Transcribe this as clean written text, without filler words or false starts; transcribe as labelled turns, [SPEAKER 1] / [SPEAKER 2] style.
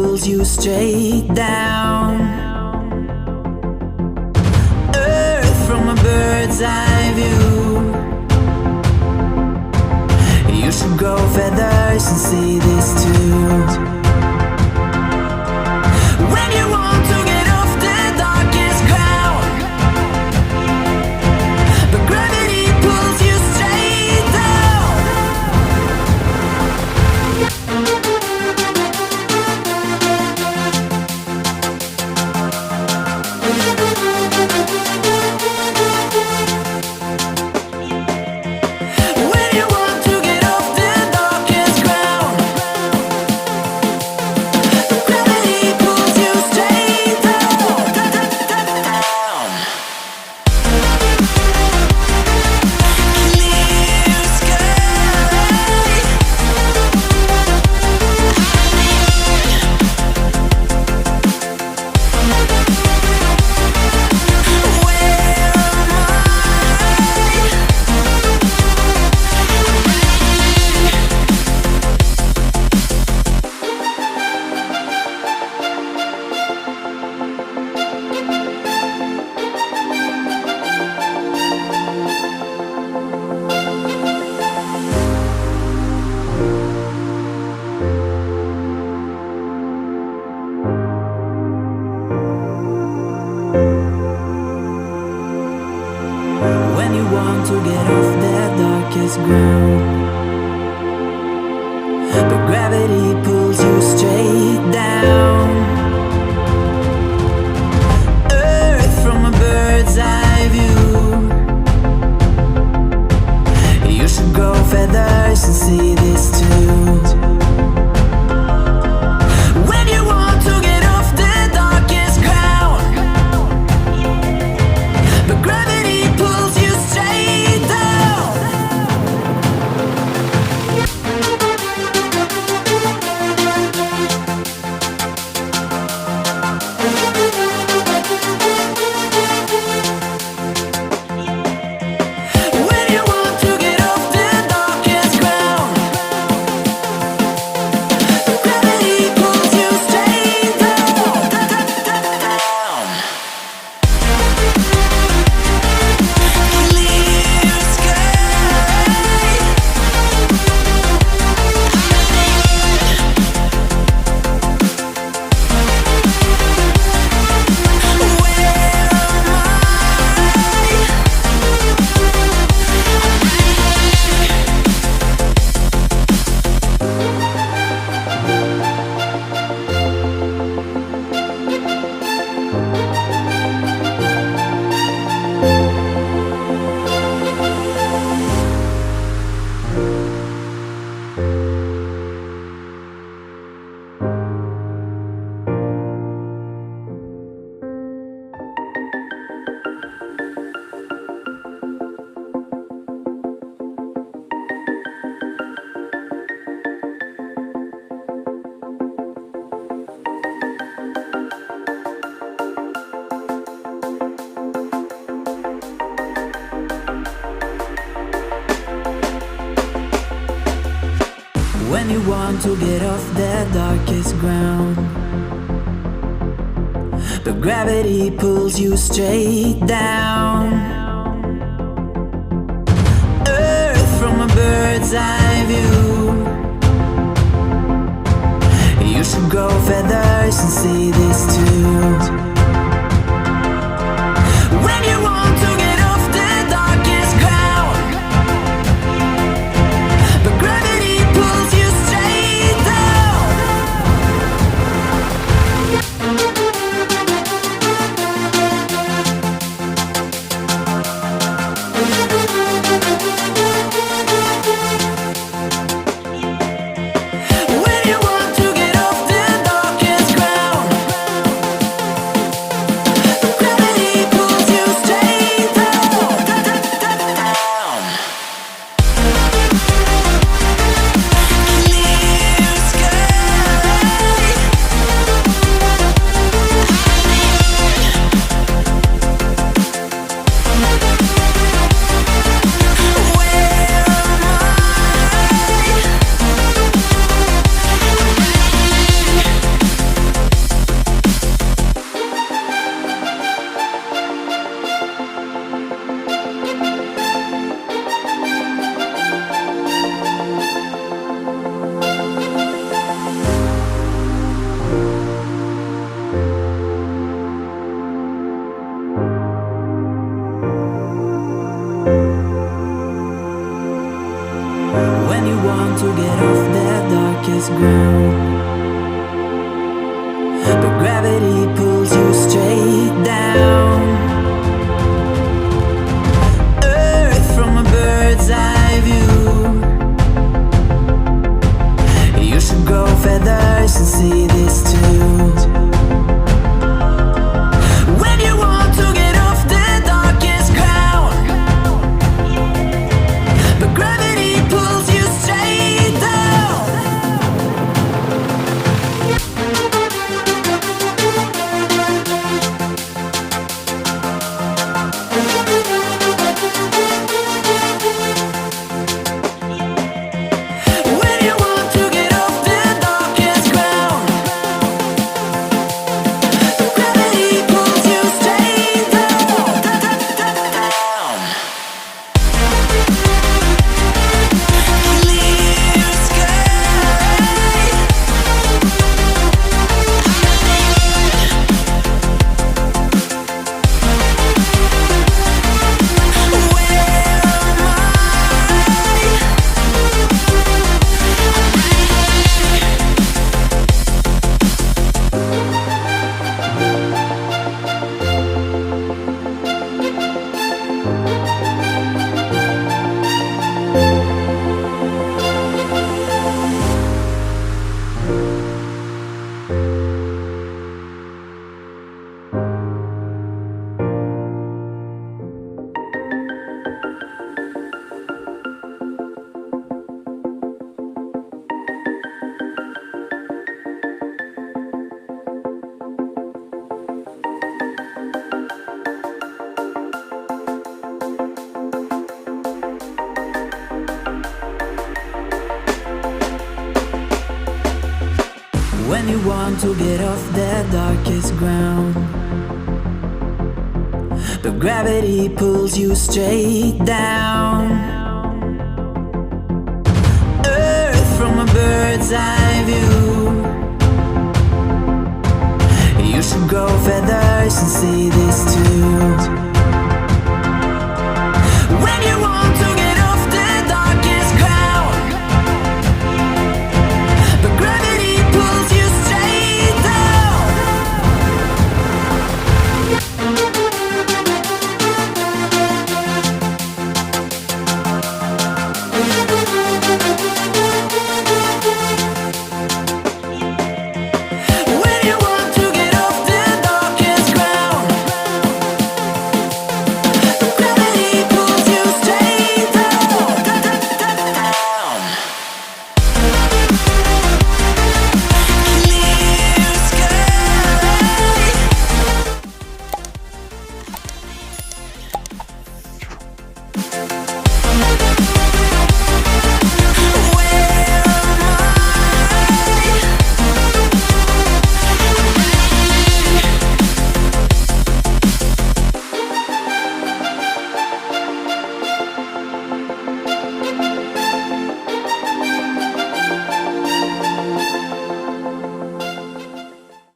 [SPEAKER 1] pulls you straight down. Earth from a bird's eye view. You should grow feathers and see this too. When you want to get off the darkest ground, but gravity pulls you straight down. When you want to get off the darkest ground, but gravity pulls you straight down, down. Clear sky. When you want to get off the darkest ground, but gravity pulls you straight down. Earth from a bird's eye view. You should grow feathers and see this too. When you want to get off the darkest ground, but gravity pulls you straight down. When you want to get off the darkest ground, but gravity pulls you straight down, down. Clear sky. Where am I? When you want to get off the darkest ground, but gravity pulls you straight down. Earth from a bird's eye view. You should grow feathers and see this too. When you want to get off the darkest ground, but gravity pulls you straight down. When you want to get off the darkest ground, but gravity pulls you straight down. Earth from a bird's eye view. You should grow feathers and see this too. When you want to get off the darkest ground, but gravity pulls you straight down. When you want to get off the darkest ground, but gravity pulls you straight down. Clear sky. Where am I? When you want to get off the darkest ground, but gravity pulls you straight down. Earth from a bird's eye view. You should grow feathers and see this too.